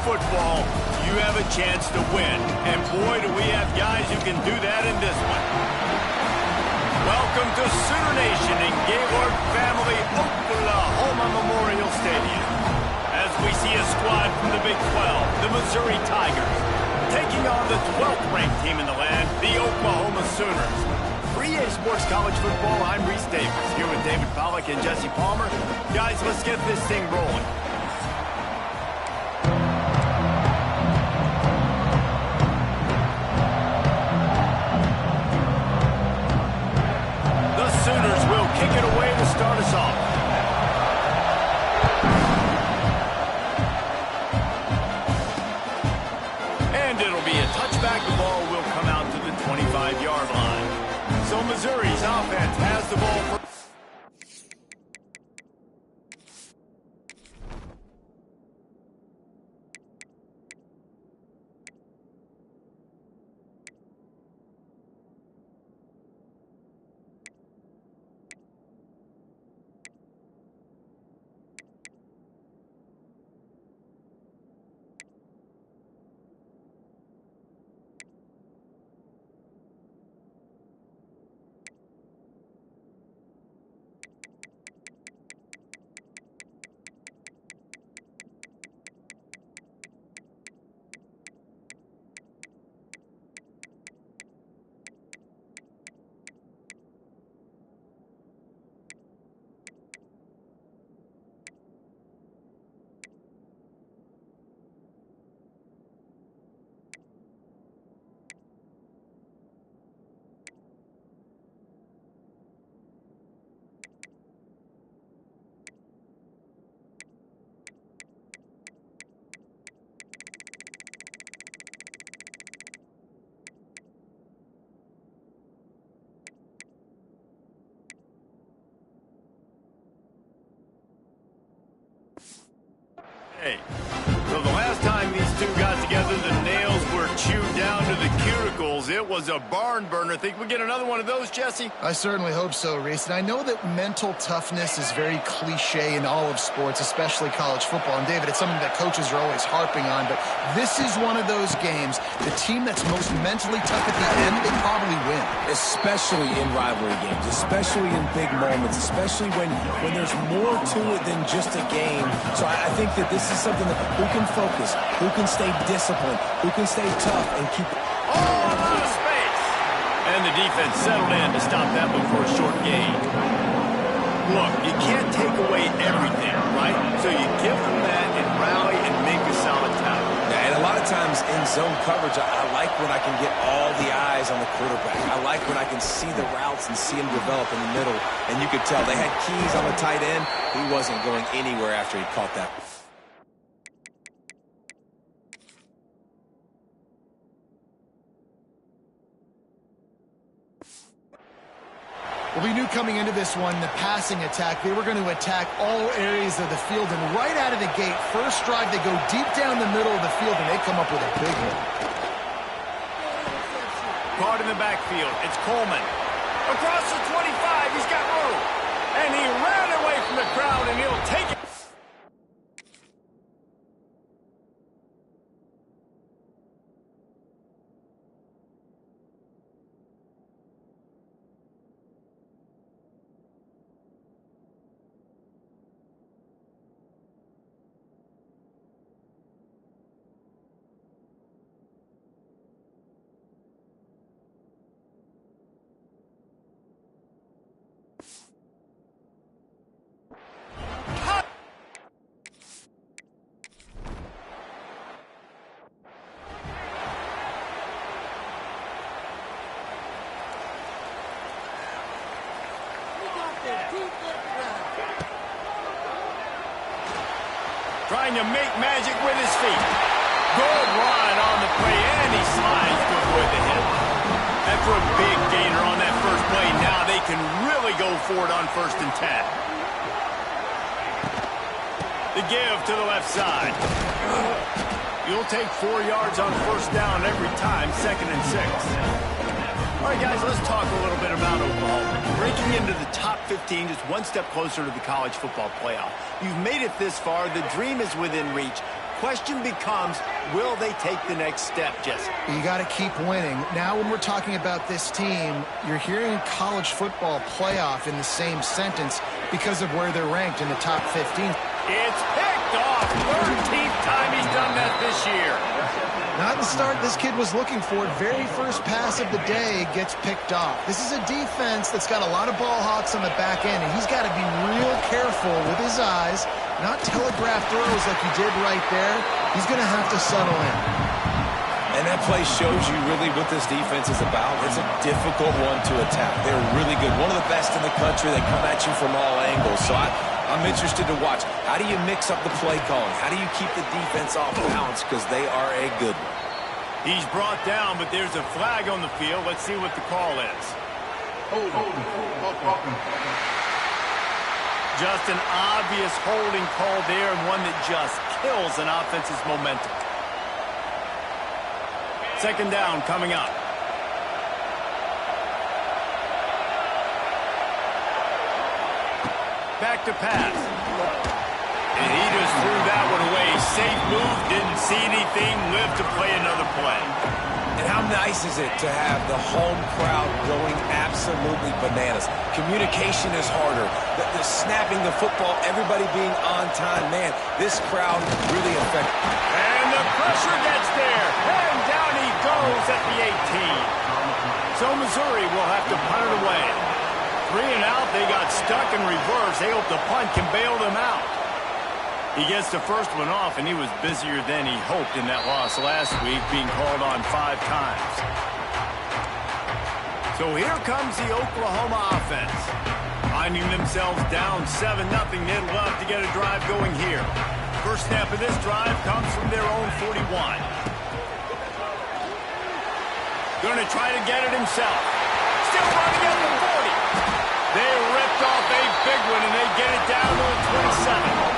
football, you have a chance to win. And boy, do we have guys who can do that in this one. Welcome to Sooner Nation in Gaylord Family Oklahoma Memorial Stadium. As we see a squad from the Big 12, the Missouri Tigers, taking on the 12th ranked team in the land, the Oklahoma Sooners. For EA Sports College Football, I'm Reese Davis, here with David Pollack and Jesse Palmer. Guys, let's get this thing rolling. The Sooners will kick it away to start us off. And it'll be a touchback. The ball will come out to the 25-yard line. So Missouri's offense has the ball for... So the last time these two got together, the nails were chewed down to the cuticles. It was a barn burner. Think we get another one of those, Jesse? I certainly hope so, Reese. And I know that mental toughness is very cliche in all of sports, especially college football. And, David, it's something that coaches are always harping on. But this is one of those games, the team that's most mentally tough at the end, they probably win. Especially in rivalry games, especially in big moments, especially when there's more to it than just a game. So I think that this is something that who can focus, who can stay disciplined, who can stay tough and keep... Oh, a lot of space! And the defense settled in to stop that one for a short gain. Look, you can't take away everything, right? So you give them that and rally and make a solid tackle. Yeah, and a lot of times in zone coverage, I like when I can get all the eyes on the quarterback. I like when I can see the routes and see him develop in the middle. And you could tell they had keys on the tight end. He wasn't going anywhere after he caught that. Well, we knew coming into this one, the passing attack, they were going to attack all areas of the field. And right out of the gate, first drive, they go deep down the middle of the field, and they come up with a big one. Caught in the backfield. It's Coleman. Across the 25, he's got room. And he ran away from the crowd, and he'll take it. Trying to make magic with his feet. Good run on the play, and he slides to avoid the hit. After a big gainer on that first play, now they can really go for it on 1st and 10. The give to the left side. You'll take 4 yards on 1st down every time, 2nd and 6. All right, guys, let's talk a little bit about Oklahoma. Breaking into the top 15, just one step closer to the college football playoff. You've made it this far. The dream is within reach. question becomes, will they take the next step, Jesse? You got to keep winning. Now when we're talking about this team, you're hearing college football playoff in the same sentence because of where they're ranked in the top 15. It's picked off. 13th time he's done that this year. Not the start this kid was looking for. Very first pass of the day gets picked off. This is a defense that's got a lot of ball hawks on the back end, and he's got to be real careful with his eyes, not telegraph throws like he did right there. He's going to have to settle in. And that play shows you really what this defense is about. It's a difficult one to attack. They're really good. One of the best in the country. They come at you from all angles. So I'm interested to watch. How do you mix up the play calling? How do you keep the defense off balance? Because they are a good one. He's brought down, but there's a flag on the field. Let's see what the call is. Just an obvious holding call there, and one that just kills an offense's momentum. Second down coming up. Back to pass. And he just threw that one away. Safe move, didn't see anything, lived to play another play. And how nice is it to have the home crowd going absolutely bananas? Communication is harder. The snapping the football, everybody being on time. Man, this crowd really affected. And the pressure gets there. And down he goes at the 18. So Missouri will have to punt it away. 3 and out, they got stuck in reverse. They hope the punt can bail them out. He gets the first one off, and he was busier than he hoped in that loss last week, being called on 5 times. So here comes the Oklahoma offense. Finding themselves down 7-0, they'd love to get a drive going here. First snap of this drive comes from their own 41. Going to try to get it himself. Still running at the 40. They ripped off a big one, and they get it down to the 27.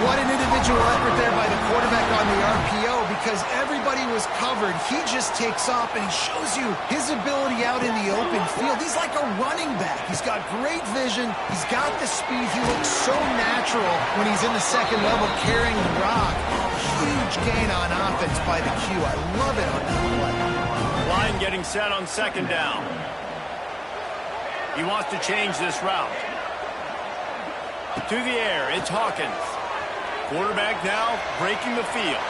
What an individual effort there by the quarterback on the RPO, because everybody was covered. He just takes off, and he shows you his ability out in the open field. He's like a running back. He's got great vision. He's got the speed. He looks so natural when he's in the second level carrying the rock. Huge gain on offense by the Q. I love it on that play. Line getting set on second down. He wants to change this route. To the air, it's Hawkins. Quarterback now breaking the field.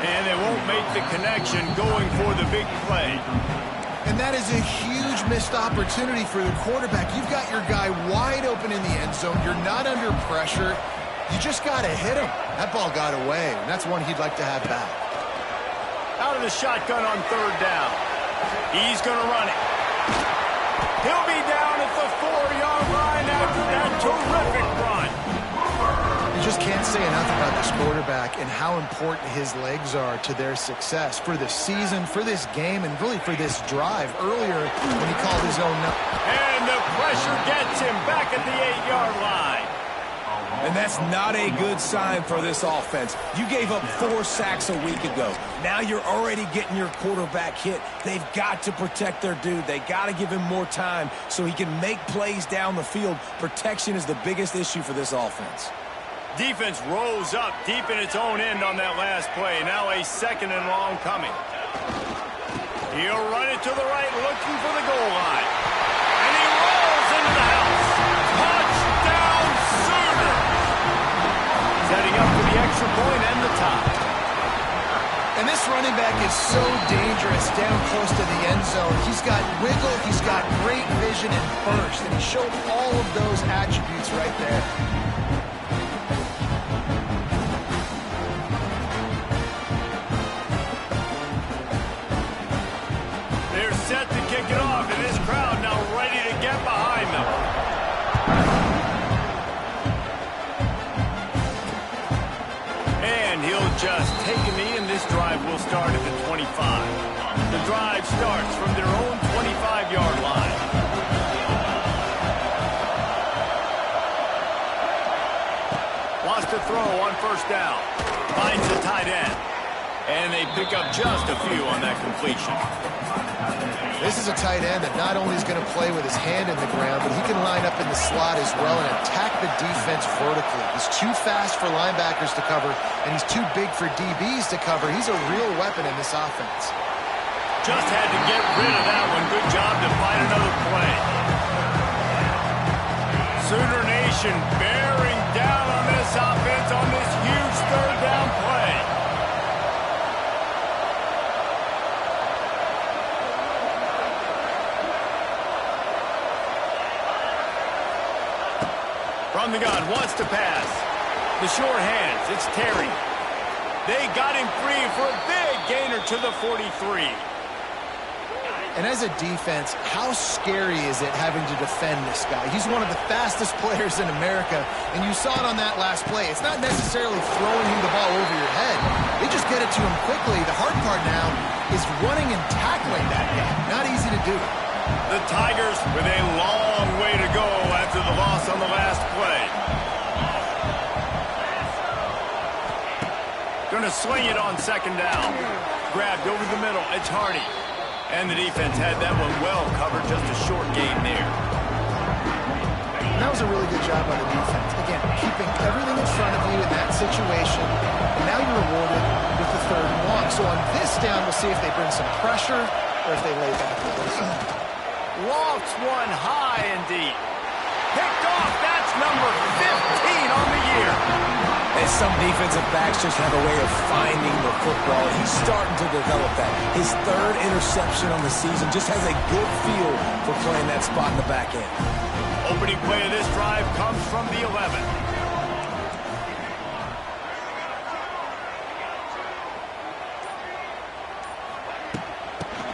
And they won't make the connection going for the big play. And that is a huge missed opportunity for the quarterback. You've got your guy wide open in the end zone. You're not under pressure. You just got to hit him. That ball got away, and that's one he'd like to have back. Out of the shotgun on third down. He's going to run it. He'll be down at the 4-yard line after that terrific run. You just can't say enough about this quarterback and how important his legs are to their success for the season, for this game, and really for this drive earlier when he called his own number. And the pressure gets him back at the 8-yard line. And that's not a good sign for this offense. You gave up 4 sacks a week ago. Now you're already getting your quarterback hit. They've got to protect their dude. They got to give him more time so he can make plays down the field. Protection is the biggest issue for this offense. Defense rose up deep in its own end on that last play. Now a second and long coming. He'll run it to the right, looking for the goal line. And he rolls into the house. Touchdown, Sooner! Setting up for the extra point and the tie. And this running back is so dangerous down close to the end zone. He's got wiggle, he's got great vision and burst, and he showed all of those attributes right there. Set to kick it off, and this crowd now ready to get behind them. And he'll just take a knee, and this drive will start at the 25. The drive starts from their own 25-yard line. Wants to throw on first down. Finds the tight end. And they pick up just a few on that completion. This is a tight end that not only is going to play with his hand in the ground, but he can line up in the slot as well and attack the defense vertically. He's too fast for linebackers to cover, and he's too big for DBs to cover. He's a real weapon in this offense. Just had to get rid of that one. Good job to find another play. Sooner Nation bearing down on this offense on this huge third down play. From the gun, wants to pass. The short hands, it's Terry. They got him free for a big gainer to the 43. And as a defense, how scary is it having to defend this guy? He's one of the fastest players in America, and you saw it on that last play. It's not necessarily throwing him the ball over your head. They just get it to him quickly. The hard part now is running and tackling that guy. Not easy to do. The Tigers with a long way to go after the loss on the last play. Going to sling it on second down. Grabbed over the middle. It's Hardy. And the defense had that one well covered, just a short gain there. And that was a really good job by the defense. Again, keeping everything in front of you in that situation, and now you're rewarded with the third and long. So on this down, we'll see if they bring some pressure or if they lay back a little. Lofts one high and deep. Picked off, that's number 15 on the year. And some defensive backs just have a way of finding the football. He's starting to develop that. His third interception on the season just has a good feel for playing that spot in the back end. Opening play of this drive comes from the 11.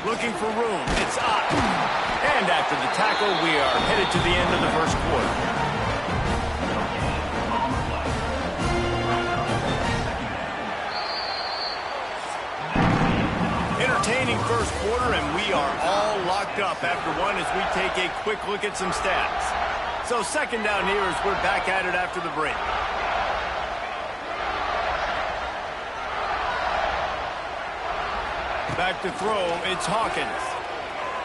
Looking for room, it's up. And after the tackle, we are headed to the end of the first quarter. Entertaining first quarter, and we are all locked up after one as we take a quick look at some stats. So second down here as we're back at it after the break. Back to throw, it's Hawkins.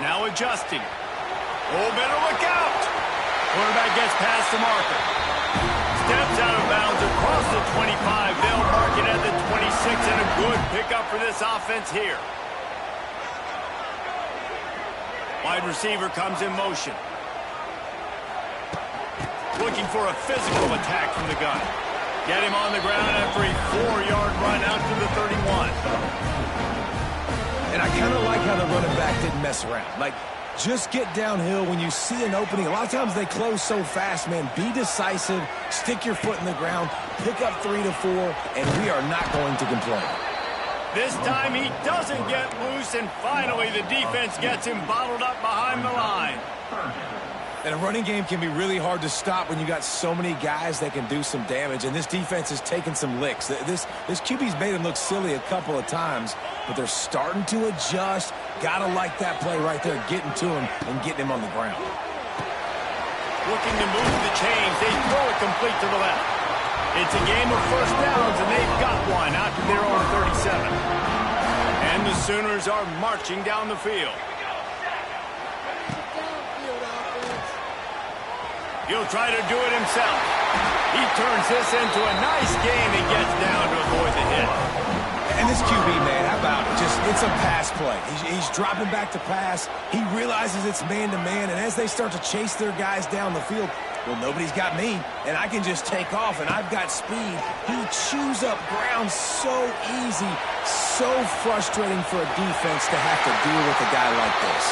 Now adjusting. Oh, better look out! Quarterback gets past the marker. Steps out of bounds across the 25. They'll mark it at the 26, and a good pickup for this offense here. Wide receiver comes in motion. Looking for a physical attack from the gun. Get him on the ground after a 4-yard run out to the 31. And I kind of like how the running back didn't mess around. Like, just get downhill when you see an opening. A lot of times they close so fast, man. Be decisive, stick your foot in the ground, pick up 3 to 4, and we are not going to complain. This time he doesn't get loose, and finally the defense gets him bottled up behind the line. And a running game can be really hard to stop when you got so many guys that can do some damage, and this defense is taking some licks. This QB's made him look silly a couple of times, but they're starting to adjust. Gotta like that play right there, getting to him and getting him on the ground. Looking to move the chains. They throw it complete to the left. It's a game of first downs, and they've got one out to their own 37. And the Sooners are marching down the field. He'll try to do it himself. He turns this into a nice game and gets down to avoid the hit. And this QB, man, how about it? It's a pass play. He's dropping back to pass. He realizes it's man-to-man, and as they start to chase their guys down the field, well, nobody's got me, and I can just take off, and I've got speed. He chews up ground so easy, so frustrating for a defense to have to deal with a guy like this.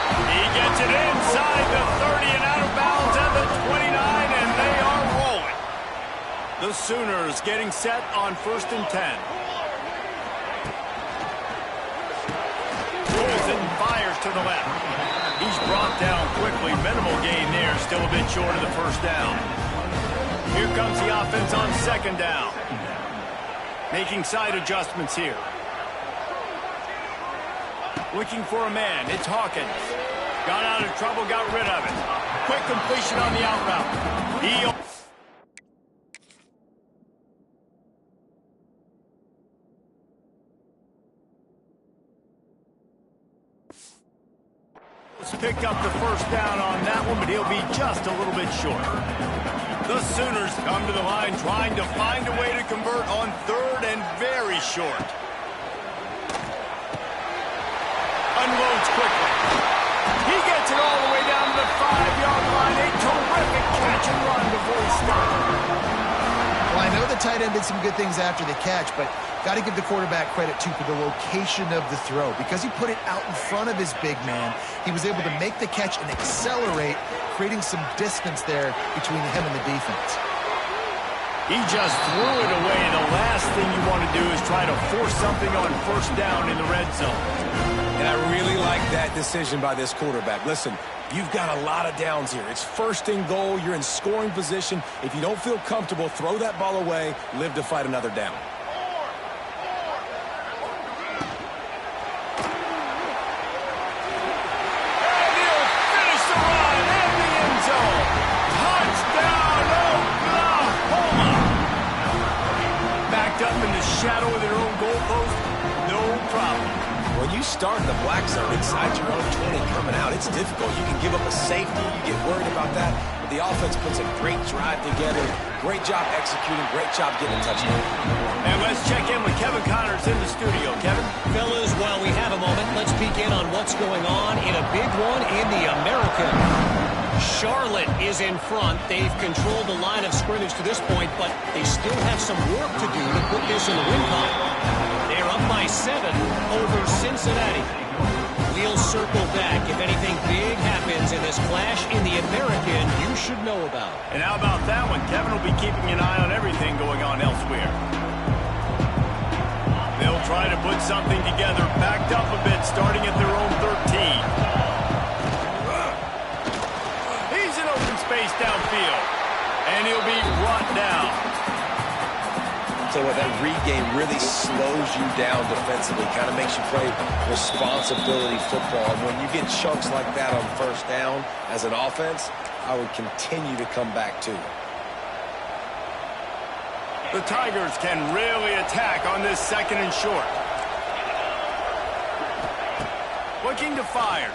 He gets it inside the 30 and out of bounds at the 29, and they are rolling. The Sooners getting set on 1st and 10. Pulls it and fires to the left. He's brought down quickly. Minimal gain there. Still a bit short of the first down. Here comes the offense on second down. Making side adjustments here. Looking for a man. It's Hawkins. Got out of trouble, got rid of it. Quick completion on the out route. Colts pick up the first down on that one, but he'll be just a little bit short. The Sooners come to the line trying to find a way to convert on third and very short. Unloads quickly. He gets it all the way down to the 5-yard line. A terrific catch and run before he stopped. Well, I know the tight end did some good things after the catch, but got to give the quarterback credit, too, for the location of the throw. Because he put it out in front of his big man, he was able to make the catch and accelerate, creating some distance there between him and the defense. He just threw it away. The last thing you want to do is try to force something on first down in the red zone. And I really like that decision by this quarterback. Listen, you've got a lot of downs here. It's first and goal. You're in scoring position. If you don't feel comfortable, throw that ball away. Live to fight another down. And he'll finish the run in the end zone. Touchdown, Oklahoma. Backed up in the shadow of their own goalpost, no problem. When you start in the black zone inside your own 20 coming out, it's difficult. You can give up a safety. You get worried about that. But the offense puts a great drive together. Great job executing. Great job getting a touchdown. And let's check in with Kevin Connors in the studio. Kevin? Fellas, while we have a moment, let's peek in on what's going on in a big one in the American. Charlotte is in front. They've controlled the line of scrimmage to this point, but they still have some work to do to put this in the win column. They're up by 7 over Cincinnati. We'll circle back. If anything big happens in this clash in the American, you should know about. And how about that one? Kevin will be keeping an eye on everything going on elsewhere. They'll try to put something together, backed up a bit, starting at their own 13. He's in open space downfield, and he'll be brought down. So that read game really slows you down defensively, kind of makes you play responsibility football. And when you get chunks like that on first down as an offense, I would continue to come back to it. The Tigers can really attack on this second and short. Looking to fire.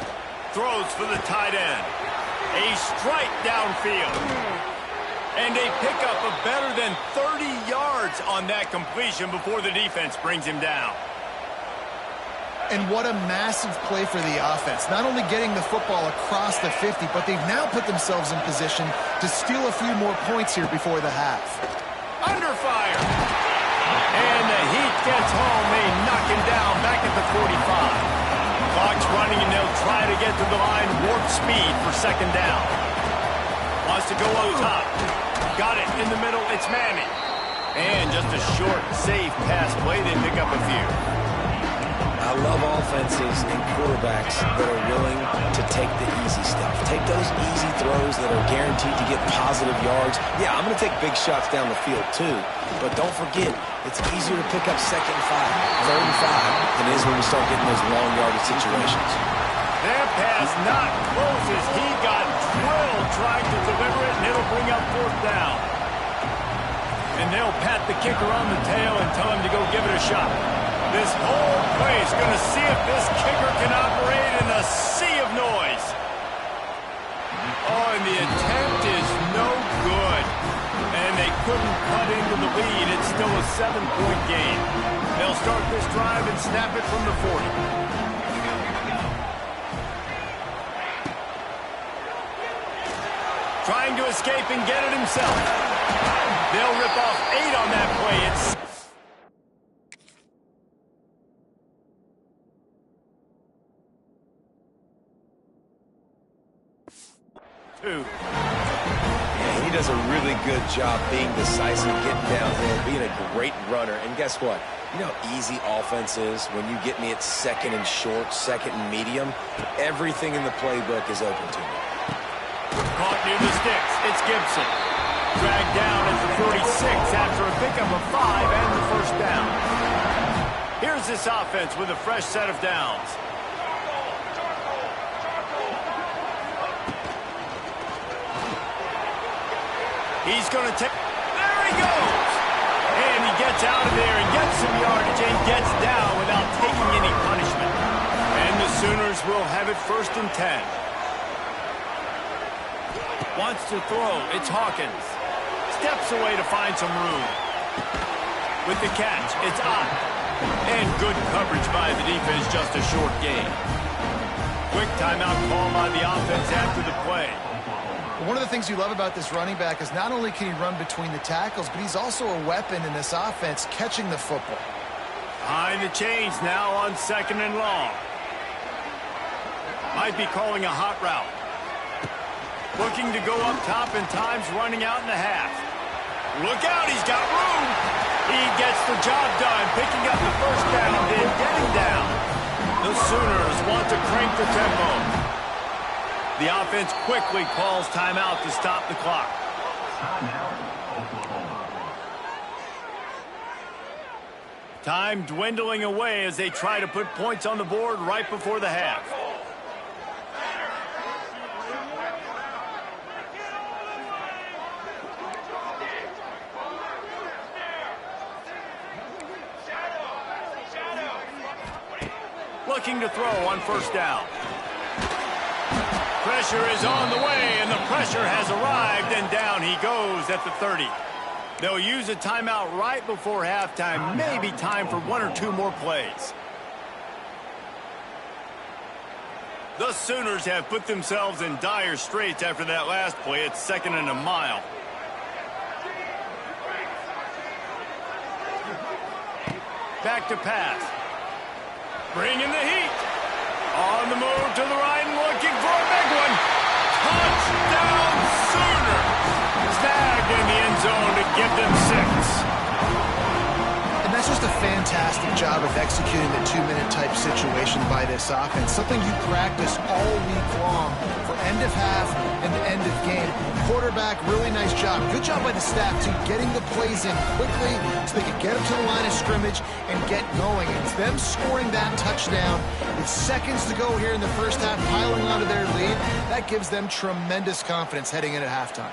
Throws for the tight end. A strike downfield. And they pick up a better than 30 yards on that completion before the defense brings him down. And what a massive play for the offense. Not only getting the football across the 50, but they've now put themselves in position to steal a few more points here before the half. Under fire. And the heat gets home. They knock him down back at the 45. Clock's running, and they'll try to get to the line warp speed for second down. Wants to go up top. Got it in the middle. It's Manning. And just a short, safe pass play. They pick up a few. I love offenses and quarterbacks that are willing to take the easy stuff. Take those easy throws that are guaranteed to get positive yards. Yeah, I'm going to take big shots down the field too. But don't forget, it's easier to pick up second and 5, third and 5 than it is when we start getting those long yardage situations. That pass not close as he got drilled trying to deliver it, and it'll bring up fourth down. And they'll pat the kicker on the tail and tell him to go give it a shot. This whole place going to see if this kicker can operate in a sea of noise. Oh, and the attempt is no good. And they couldn't cut into the lead. It's still a 7-point game. They'll start this drive and snap it from the 40. Trying to escape and get it himself. They'll rip off 8 on that play. It's 2. Yeah, he does a really good job being decisive, getting downhill, being a great runner. And guess what? You know how easy offense is when you get me at second and short, second and medium? Everything in the playbook is open to me. Caught near the sticks. It's Gibson. Dragged down at the 46 after a pickup of 5 and the first down. Here's this offense with a fresh set of downs. He's going to take... There he goes! And he gets out of there and gets some yardage and gets down without taking any punishment. And the Sooners will have it 1st and 10. Wants to throw. It's Hawkins. Steps away to find some room. With the catch, it's Ott. And good coverage by the defense, just a short gain. Quick timeout call by the offense after the play. One of the things you love about this running back is not only can he run between the tackles, but he's also a weapon in this offense, catching the football. Behind the chains now on 2nd and long. Might be calling a hot route. Looking to go up top, and time's running out in the half. Look out, he's got room. He gets the job done, picking up the first down, then getting down. The Sooners want to crank the tempo. The offense quickly calls timeout to stop the clock. Time dwindling away as they try to put points on the board right before the half. Looking to throw on first down. Pressure is on the way, and the pressure has arrived, and down he goes at the 30. They'll use a timeout right before halftime. Maybe time for 1 or 2 more plays. The Sooners have put themselves in dire straits after that last play. It's 2nd and a mile. Back to pass. Bringing the heat. On the move to the right and looking for a big one. Touchdown Sooners. Snagged in the end zone to give them 6. And that's just a fantastic job of executing the 2-minute type situation by this offense. Something you practice all week long for end of half and the end of game. Quarterback, really nice job. Good job by the staff, too, getting the plays in quickly so they could get up to the line of scrimmage and get going. And it's them scoring that touchdown with seconds to go here in the first half, piling onto their lead. That gives them tremendous confidence heading into halftime.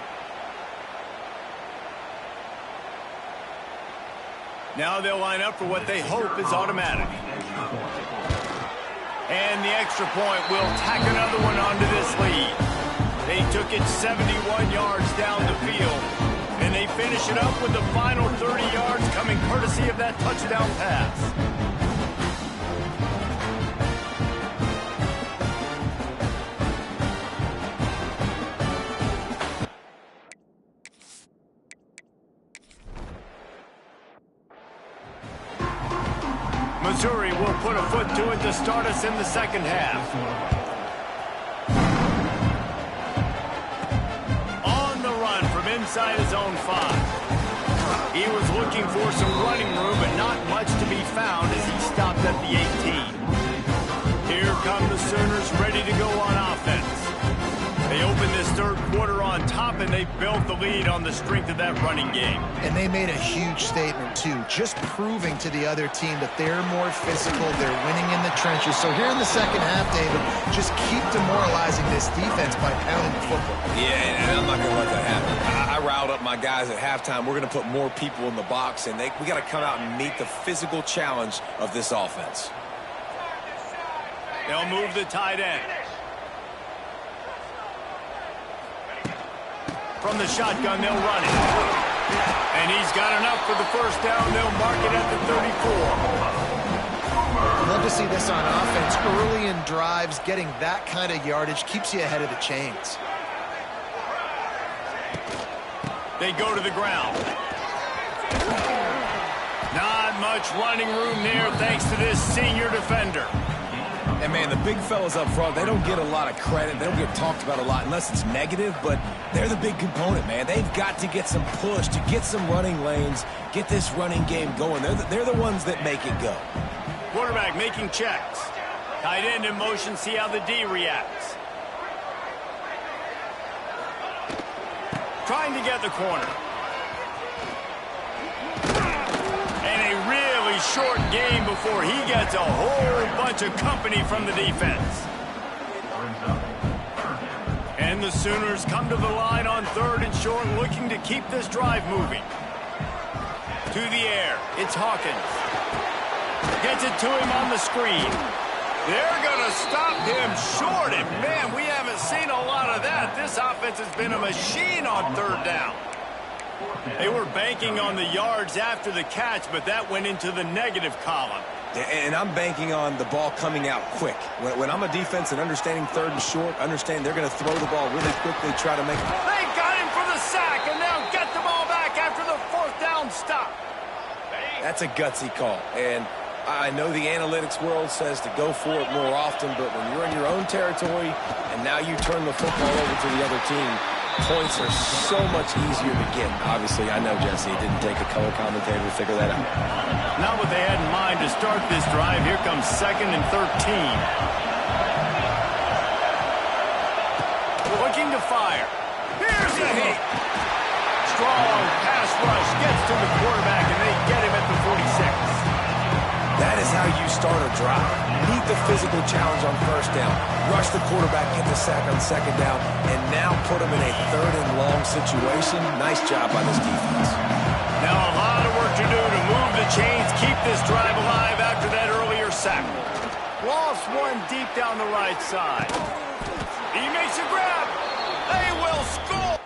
Now they'll line up for what they hope is automatic. And the extra point will tack another one onto this lead. They took it 71 yards down the field, and they finish it up with the final 30 yards coming courtesy of that touchdown pass. Missouri will put a foot to it to start us in the second half. On the run from inside his own 5. He was looking for some running room, but not much to be found as he stopped at the 18. Here come the Sooners ready to go on offense. They open this third quarter on top, and they built the lead on the strength of that running game. And they made a huge statement, too, just proving to the other team that they're more physical, they're winning in the trenches. So here in the second half, David, just keep demoralizing this defense by pounding the football. Yeah, and I'm not going to let that happen. I riled up my guys at halftime. We're going to put more people in the box, and we got to come out and meet the physical challenge of this offense. They'll move the tight end. From the shotgun, they'll run it. And he's got enough for the first down. They'll mark it at the 34. Love to see this on offense. Early in drives, getting that kind of yardage keeps you ahead of the chains. They go to the ground. Not much running room there thanks to this senior defender. And, man, the big fellas up front, they don't get a lot of credit. They don't get talked about a lot unless it's negative, but they're the big component, man. They've got to get some push, to get some running lanes, get this running game going. They're the ones that make it go. Quarterback making checks. Tight end in motion, see how the D reacts. Trying to get the corner. And a really short game before he gets a whole bunch of company from the defense. And the Sooners come to the line on 3rd and short, looking to keep this drive moving. To the air, it's Hawkins. Gets it to him on the screen. They're going to stop him short, and man, we haven't seen a lot of that. This offense has been a machine on third down. They were banking on the yards after the catch, but that went into the negative column. And I'm banking on the ball coming out quick. When I'm a defense and understanding third and short, understand they're going to throw the ball really quickly, try to make it. They got him for the sack, and now get the ball back after the fourth down stop. That's a gutsy call. And I know the analytics world says to go for it more often, but when you're in your own territory and now you turn the football over to the other team, points are so much easier to get. Obviously, I know, Jesse, it didn't take a color commentator to figure that out. Not what they had in mind to start this drive. Here comes 2nd and 13. Looking to fire. Here's a hit. Strong pass rush gets to the quarterback, and they get him at the 46. That is how you start a drive. Meet the physical challenge on first down. Rush the quarterback, get the sack on second down, and now put him in a third and long situation. Nice job by this defense. Now a lot of work to do to move the chains, keep this drive alive after that earlier sack. Lost one deep down the right side. He makes a grab. They will score.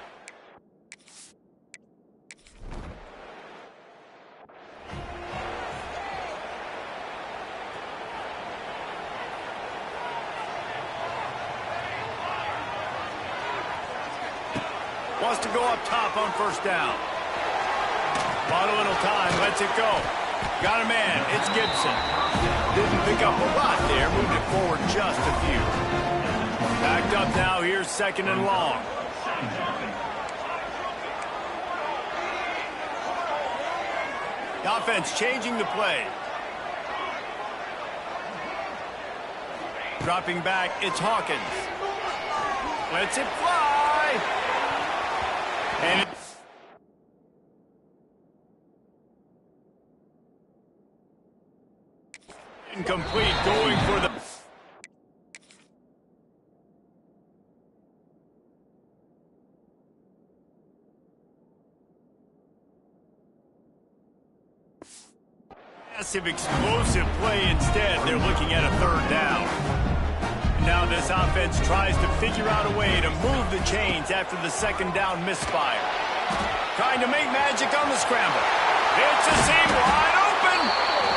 Wants to go up top on first down. Bought a little time, lets it go. Got a man, it's Gibson. Didn't pick up a lot there, moved it forward just a few. Backed up now, here's 2nd and long. The offense changing the play. Dropping back, it's Hawkins. Lets it fly. And incomplete, going for the... Massive explosive play instead. They're looking at a 3rd down. Now this offense tries to figure out a way to move the chains after the 2nd down misfire. Trying to make magic on the scramble. It's a seam wide open.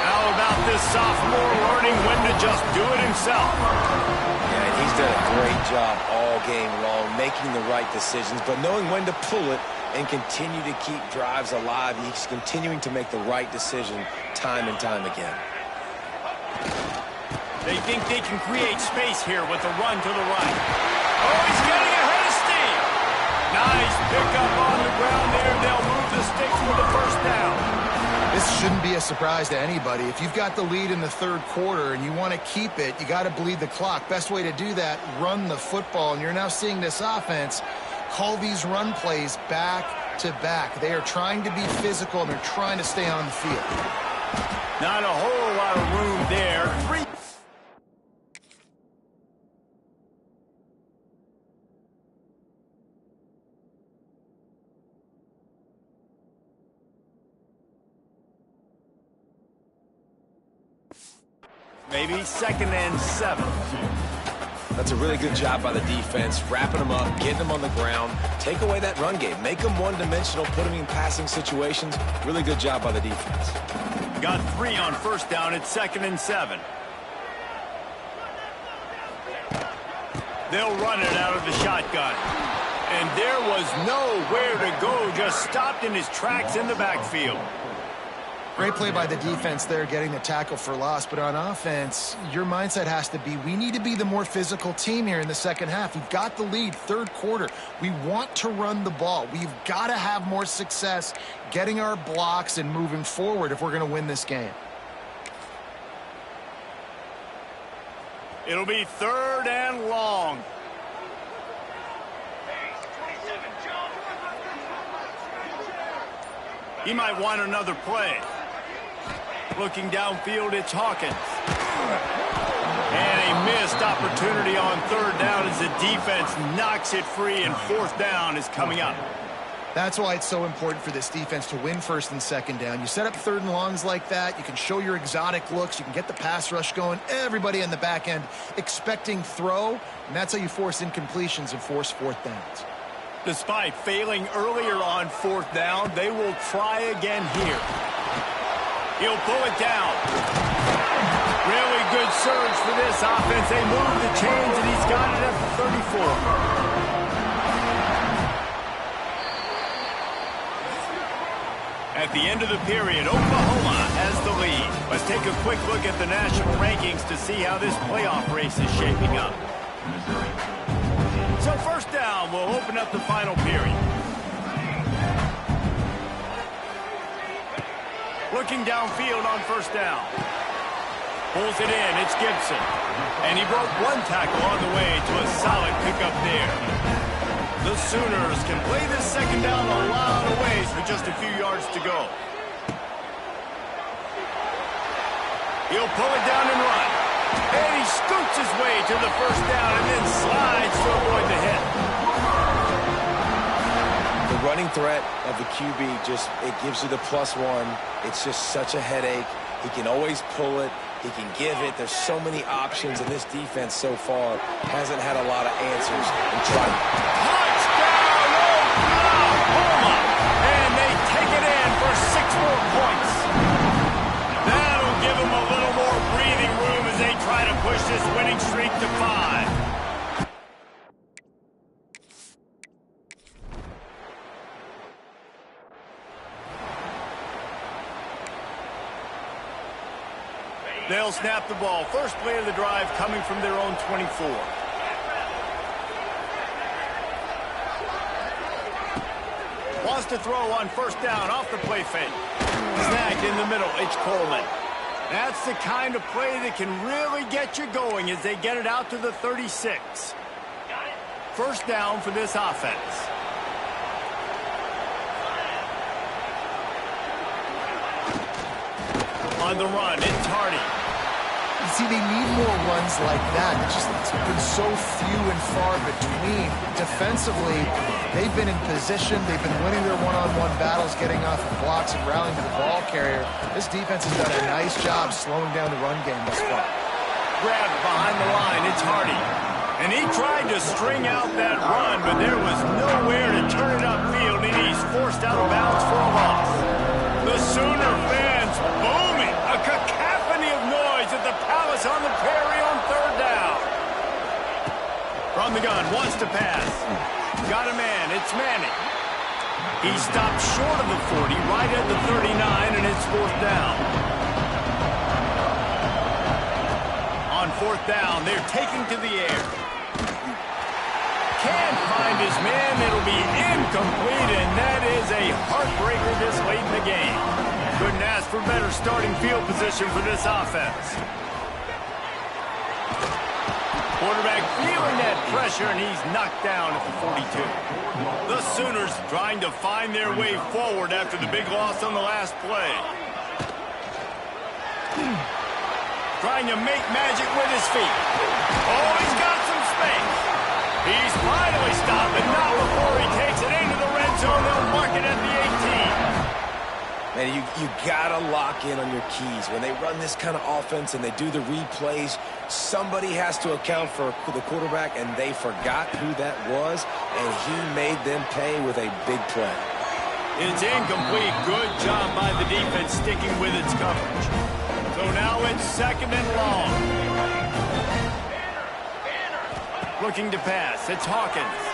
How about this sophomore learning when to just do it himself? Yeah, and he's done a great job all game long, making the right decisions, but knowing when to pull it and continue to keep drives alive. He's continuing to make the right decision time and time again. They think they can create space here with a run to the right. Oh, he's getting ahead of steam. Nice pickup on the ground there. They'll move the sticks for the first down. This shouldn't be a surprise to anybody. If you've got the lead in the 3rd quarter and you want to keep it, you got to bleed the clock. Best way to do that, run the football. And you're now seeing this offense call these run plays back to back. They are trying to be physical, and they're trying to stay on the field. Not a whole lot of room there. Maybe 2nd and 7. That's a really good job by the defense, wrapping them up, getting them on the ground, take away that run game, make them one-dimensional, put them in passing situations. Really good job by the defense. Got 3 on first down at 2nd and 7. They'll run it out of the shotgun. And there was nowhere to go, just stopped in his tracks in the backfield. Great play by the defense there, getting the tackle for loss. But on offense, your mindset has to be, we need to be the more physical team here in the 2nd half. We've got the lead, 3rd quarter. We want to run the ball. We've got to have more success getting our blocks and moving forward if we're going to win this game. It'll be 3rd and long. He might want another play. Looking downfield, it's Hawkins. And a missed opportunity on 3rd down as the defense knocks it free, and 4th down is coming up. That's why it's so important for this defense to win first and second down. You set up third and longs like that. You can show your exotic looks. You can get the pass rush going. Everybody in the back end expecting throw, and that's how you force incompletions and force fourth downs. Despite failing earlier on fourth down, they will try again here. He'll pull it down. Really good surge for this offense. They move the chains, and he's got it at the 34. At the end of the period, Oklahoma has the lead. Let's take a quick look at the national rankings to see how this playoff race is shaping up. So first down, we'll open up the final period. Looking downfield on first down. Pulls it in, it's Gibson. And he broke one tackle on the way to a solid pickup there. The Sooners can play this second down a lot of ways with just a few yards to go. He'll pull it down and run. And he scoots his way to the first down and then slides to avoid the hit. The running threat of the QB it gives you the +1. It's just such a headache. He can always pull it. He can give it. There's so many options, and this defense so far hasn't had a lot of answers. Touchdown, Oklahoma! And they take it in for 6 more points. That'll give them a little more breathing room as they try to push this winning streak to 5. They'll snap the ball. First play of the drive coming from their own 24. Wants to throw on first down off the play fake. Snagged in the middle. It's Coleman. That's the kind of play that can really get you going as they get it out to the 36. First down for this offense. On the run, it's Hardy. You see, they need more runs like that. It's been so few and far between. Defensively, they've been in position. They've been winning their one-on-one battles, getting off of blocks and rallying to the ball carrier. This defense has done a nice job slowing down the run game thus far. Grabbed behind the line, it's Hardy. And he tried to string out that run, but there was nowhere to turn it upfield, and he's forced out of bounds for a loss. The Sooner fans booming. A cacophony of noise at the Palace on the Prairie on third down. From the gun, wants to pass. Got a man, it's Manning. He stopped short of the 40, right at the 39, and it's fourth down. On fourth down, they're taking to the air. Can't find his man. It'll be incomplete, and that is a heartbreaker this late in the game. Couldn't ask for better starting field position for this offense. Quarterback feeling that pressure, and he's knocked down at the 42. The Sooners trying to find their way forward after the big loss on the last play. Trying to make magic with his feet. Oh, he's got some space. He's finally stopped, but not before he takes it into the red zone. They'll mark it at the 18. Man, you gotta lock in on your keys. When they run this kind of offense and they do the replays, somebody has to account for the quarterback, and they forgot who that was, and he made them pay with a big play. It's incomplete. Good job by the defense sticking with its coverage. So now it's second and long. Looking to pass. It's Hawkins.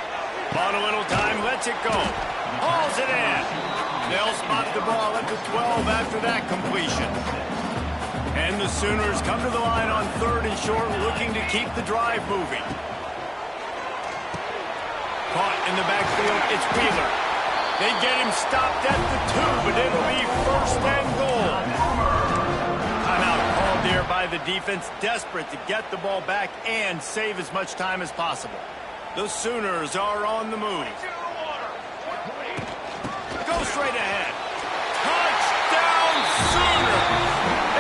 Bought a little time, lets it go. Hauls it in. They'll spot the ball at the 12 after that completion. And the Sooners come to the line on third and short, looking to keep the drive moving. Caught in the backfield, it's Wheeler. They get him stopped at the 2, but it'll be first and goal. Timeout called there by the defense, desperate to get the ball back and save as much time as possible. The Sooners are on the move. Go straight ahead. Touchdown Sooners!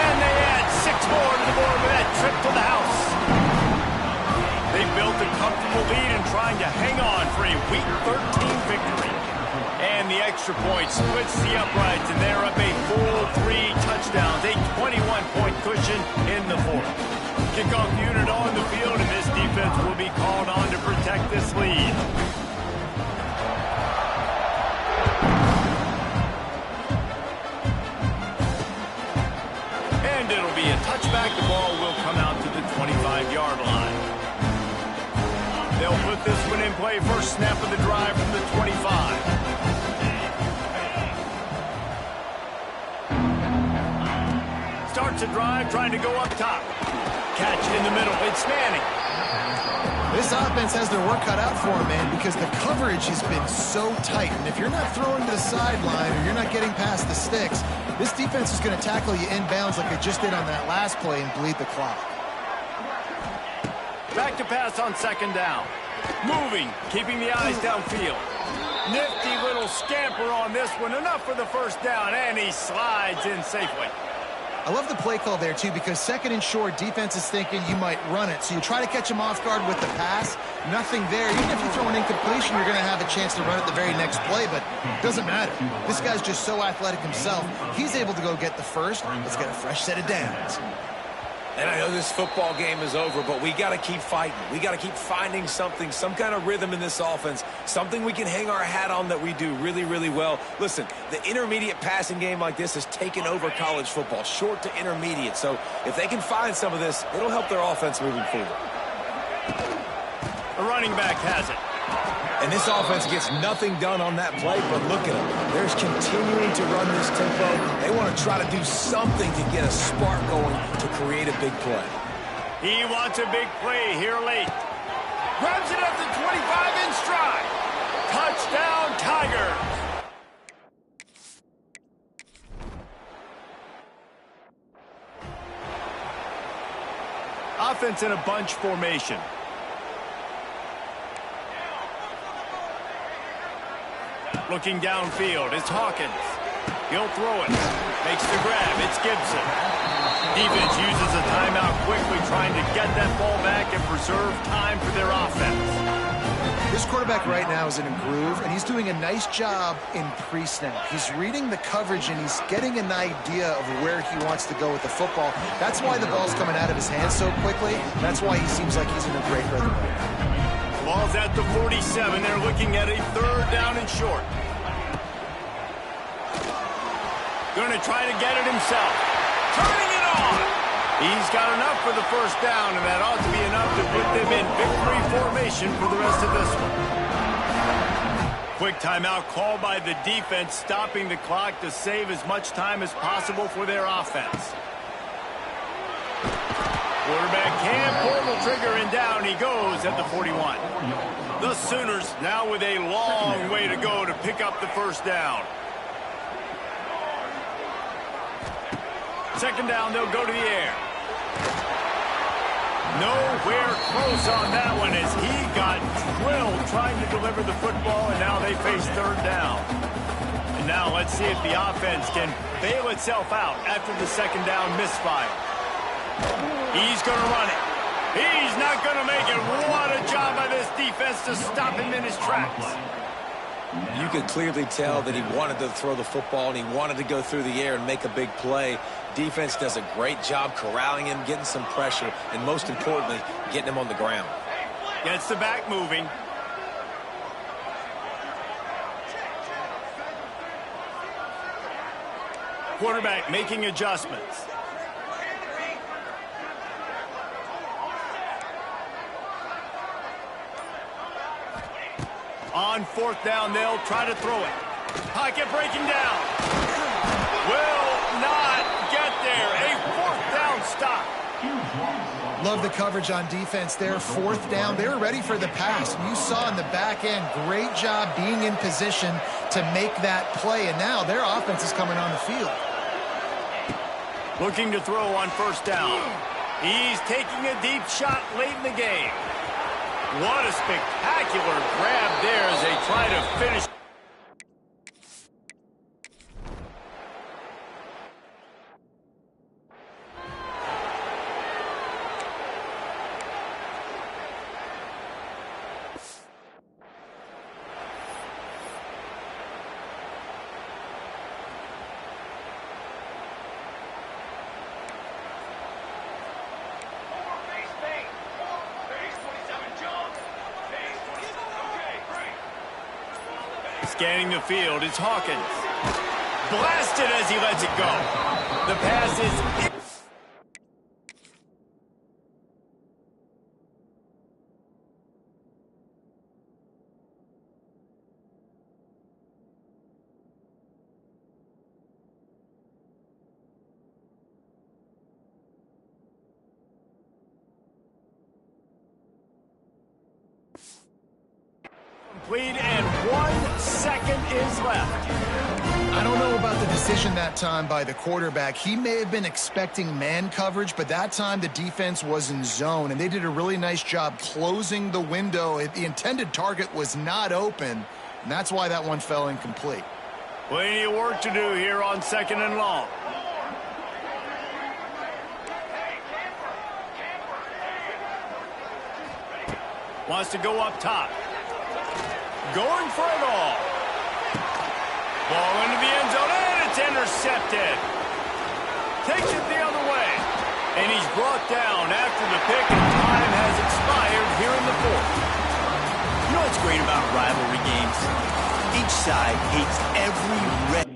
And they add 6 more to the board with that trip to the house. They built a comfortable lead and trying to hang on for a Week 13 victory. And the extra point splits the uprights, and they're up a full 3 touchdowns, a 21-point cushion in the fourth. Kickoff unit on the field, and this defense will be called on to protect this lead. And it'll be a touchback. The ball will come out to the 25-yard line. They'll put this one in play. First snap of the drive from the 25. Starts a drive, trying to go up top. Catch in the middle. It's Manning. This offense has their work cut out for them, man, because the coverage has been so tight. And if you're not throwing to the sideline or you're not getting past the sticks, this defense is going to tackle you inbounds like they just did on that last play and bleed the clock. Back to pass on second down. Moving, keeping the eyes downfield. Nifty little scamper on this one. Enough for the first down, and he slides in safely. I love the play call there, too, because second and short, defense is thinking you might run it. So you try to catch him off guard with the pass. Nothing there. Even if you throw an incompletion, you're going to have a chance to run it the very next play, but it doesn't matter. This guy's just so athletic himself. He's able to go get the first. Let's get a fresh set of downs. And I know this football game is over, but we got to keep fighting. We got to keep finding something, some kind of rhythm in this offense, something we can hang our hat on that we do really, really well. Listen, the intermediate passing game like this has taken over college football, short to intermediate. So if they can find some of this, it'll help their offense moving forward. The running back has it. And this offense gets nothing done on that play, but look at them. They're continuing to run this tempo. They want to try to do something to get a spark going to create a big play. He wants a big play here late. Grabs it at the 25 in stride. Touchdown, Tigers. Offense in a bunch formation. Looking downfield, it's Hawkins. He'll throw it. Makes the grab. It's Gibson. Defense uses a timeout quickly, trying to get that ball back and preserve time for their offense. This quarterback right now is in a groove, and he's doing a nice job in pre-snap. He's reading the coverage, and he's getting an idea of where he wants to go with the football. That's why the ball's coming out of his hands so quickly. That's why he seems like he's in a great rhythm right now. Ball's at the 47. They're looking at a third down and short. Going to try to get it himself. Turning it on. He's got enough for the first down, and that ought to be enough to put them in victory formation for the rest of this one. Quick timeout called by the defense, stopping the clock to save as much time as possible for their offense. Quarterback can pull the trigger, and down he goes at the 41. The Sooners now with a long way to go to pick up the first down. Second down, they'll go to the air. Nowhere close on that one as he got drilled trying to deliver the football, and now they face third down. And now let's see if the offense can bail itself out after the second down misfire. He's going to run it. He's not going to make it. What a job by this defense to stop him in his tracks. You could clearly tell that he wanted to throw the football and he wanted to go through the air and make a big play. Defense does a great job corralling him, getting some pressure, and most importantly, getting him on the ground. Gets the back moving. Quarterback making adjustments. On fourth down, they'll try to throw it. Pocket breaking down. Will not get there. A fourth down stop. Love the coverage on defense there. Fourth down. They were ready for the pass. You saw in the back end, great job being in position to make that play. And now their offense is coming on the field. Looking to throw on first down. He's taking a deep shot late in the game. What a spectacular grab there as they try to finish. Scanning the field is Hawkins. Blasted as he lets it go. The pass is... complete, and 1 second is left. I don't know about the decision that time by the quarterback. He may have been expecting man coverage, but that time the defense was in zone, and they did a really nice job closing the window. The intended target was not open, and that's why that one fell incomplete. Plenty of work to do here on 2nd and long. Wants to go up top. Going for it all. Ball into the end zone, and it's intercepted. Takes it the other way. And he's brought down after the pick, and time has expired here in the 4th. You know what's great about rivalry games? Each side hates every red.